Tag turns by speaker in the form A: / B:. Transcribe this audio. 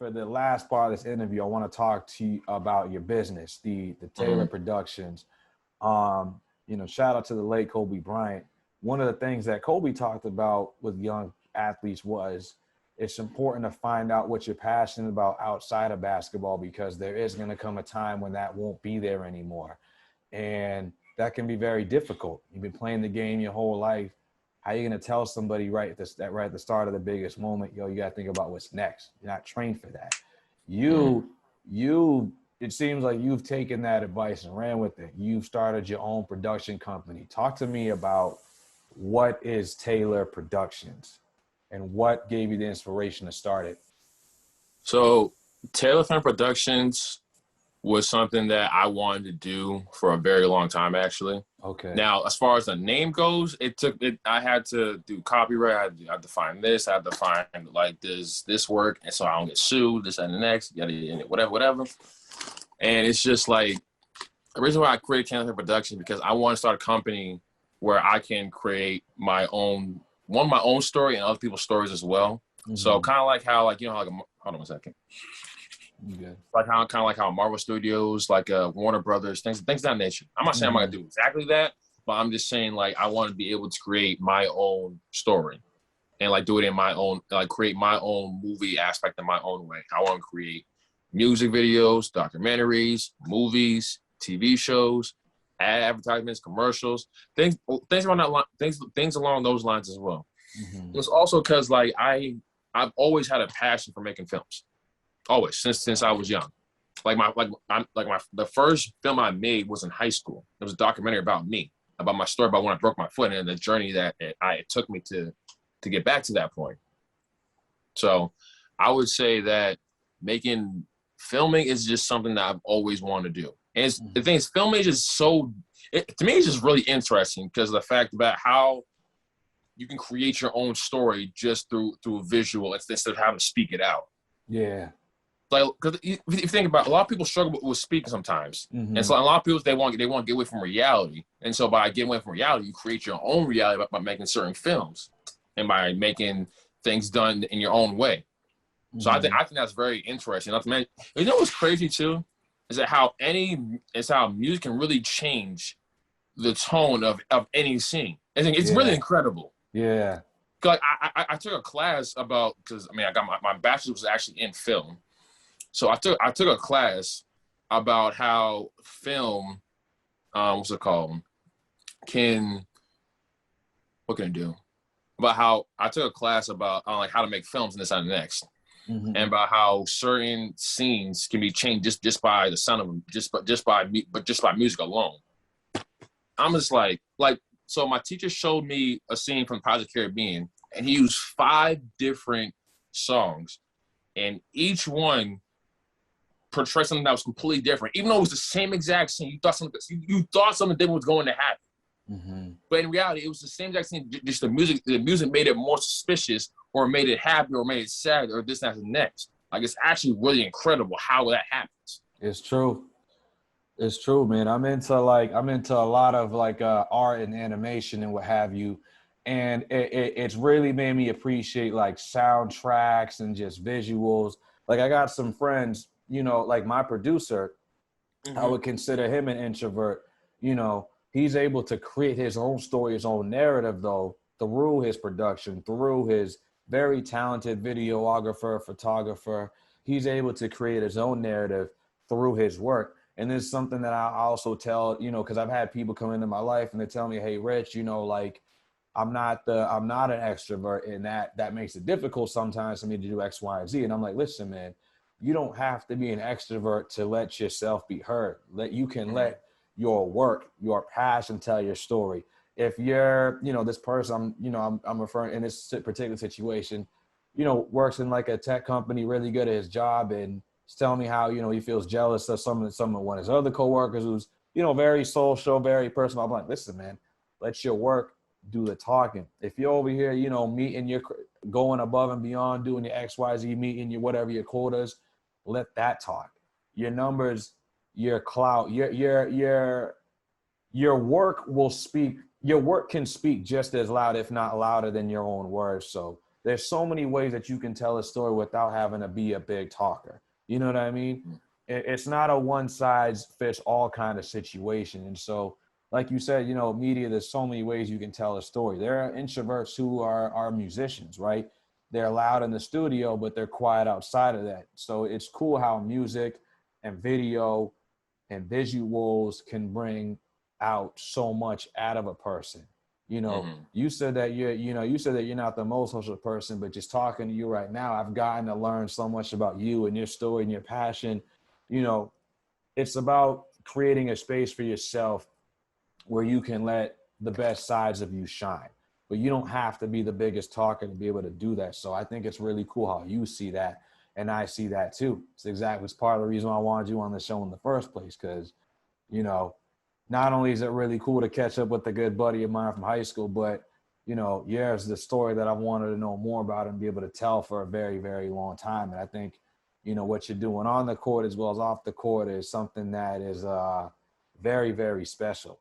A: for the last part of this interview, I want to talk to you about your business, the Taylor Productions. Shout out to the late Kobe Bryant. One of the things that Kobe talked about with young athletes was it's important to find out what you're passionate about outside of basketball, because there is going to come a time when that won't be there anymore. And that can be very difficult. You've been playing the game your whole life. How are you going to tell somebody right at the start of the biggest moment, you got to think about what's next. You're not trained for that. It seems like you've taken that advice and ran with it. You've started your own production company. Talk to me about what is Taylor Productions and what gave you the inspiration to start it.
B: So Taylor Film Productions was something that I wanted to do for a very long time, actually.
A: Okay.
B: Now, as far as the name goes, I had to do copyright. I had to find this. I had to find like this work, and so I don't get sued. This and the next, whatever. And it's just like the reason why I created Taylor Film Productions, because I want to start a company where I can create my own story and other people's stories as well. Mm-hmm. So kind of like how hold on one second.
A: Okay.
B: Like how Marvel Studios, like Warner Brothers, things of that nature. I'm not saying I'm gonna do exactly that, but I'm just saying like I want to be able to create my own story and like do it in my own, like create my own movie aspect in my own way. I want to create music videos, documentaries, movies, TV shows, advertisements, commercials, things along that line, things along those lines as well. Mm-hmm. It's also because like I've always had a passion for making films. Always, since I was young. The first film I made was in high school. It was a documentary about me, about my story, about when I broke my foot and the journey that it took me to get back to that point. So I would say that filming is just something that I've always wanted to do. And the thing is, filming is just to me, it's just really interesting because of the fact about how you can create your own story just through visual instead of having to speak it out.
A: Yeah.
B: Like, because if you think about it, a lot of people struggle with speaking sometimes. Mm-hmm. And so a lot of people, they want to get away from reality. And so by getting away from reality, you create your own reality by making certain films and by making things done in your own way. Mm-hmm. So I think that's very interesting. You know what's crazy too? Is that how music can really change the tone of any scene. I think it's really incredible.
A: Yeah.
B: Like I took a class about, because I got my bachelor's was actually in film. So I took a class about how film, what's it called? What can it do? About how I took a class about like how to make films and this and the next, and about how certain scenes can be changed just by the sound of them, just by music alone. I'm just like so. My teacher showed me a scene from Pirates of the Caribbean, and he used 5 different songs, and each one portray something that was completely different. Even though it was the same exact scene, you thought something different was going to happen. Mm-hmm. But in reality, it was the same exact scene. Just the music made it more suspicious, or made it happy, or made it sad, or this, that, and the next. Like, it's actually really incredible how that happens.
A: It's true. It's true, man. I'm into a lot of art and animation and what have you. And it's really made me appreciate like soundtracks and just visuals. Like, I got some friends, like my producer, I would consider him an introvert. He's able to create his own story, his own narrative, though, through his production, through his very talented videographer, photographer. He's able to create his own narrative through his work. And this is something that I also tell, because I've had people come into my life and they tell me, hey, Rich, I'm not an extrovert, and that makes it difficult sometimes for me to do X, Y, and Z. And I'm like, listen, man, you don't have to be an extrovert to let yourself be heard. You can let your work, your passion tell your story. If you're, this person, I'm referring in this particular situation, works in like a tech company, really good at his job, and he's telling me how, he feels jealous of some of one of his other coworkers who's, very social, very personal. I'm like, listen, man, let your work do the talking. If you're over here, meeting your, going above and beyond, doing your XYZ, meeting your whatever your quotas, let that talk. Your numbers, your clout, your work will speak. Your work can speak just as loud, if not louder, than your own words. So there's so many ways that you can tell a story without having to be a big talker. You know what I mean? It's not a one size fits all kind of situation. And so, like you said, you know, media, there's so many ways you can tell a story. There are introverts who are musicians, right? They're loud in the studio, but they're quiet outside of that. So it's cool how music and video and visuals can bring out so much out of a person. You know, you said that you said that you're not the most social person, but just talking to you right now, I've gotten to learn so much about you and your story and your passion. You know, it's about creating a space for yourself where you can let the best sides of you shine. But you don't have to be the biggest talker to be able to do that. So I think it's really cool how you see that. And I see that too. It's part of the reason why I wanted you on the show in the first place. Cause, you know, not only is it really cool to catch up with a good buddy of mine from high school, but, you know, yeah, it's the story that I wanted to know more about and be able to tell for a very, very long time. And I think, you know, what you're doing on the court as well as off the court is something that is very, very special.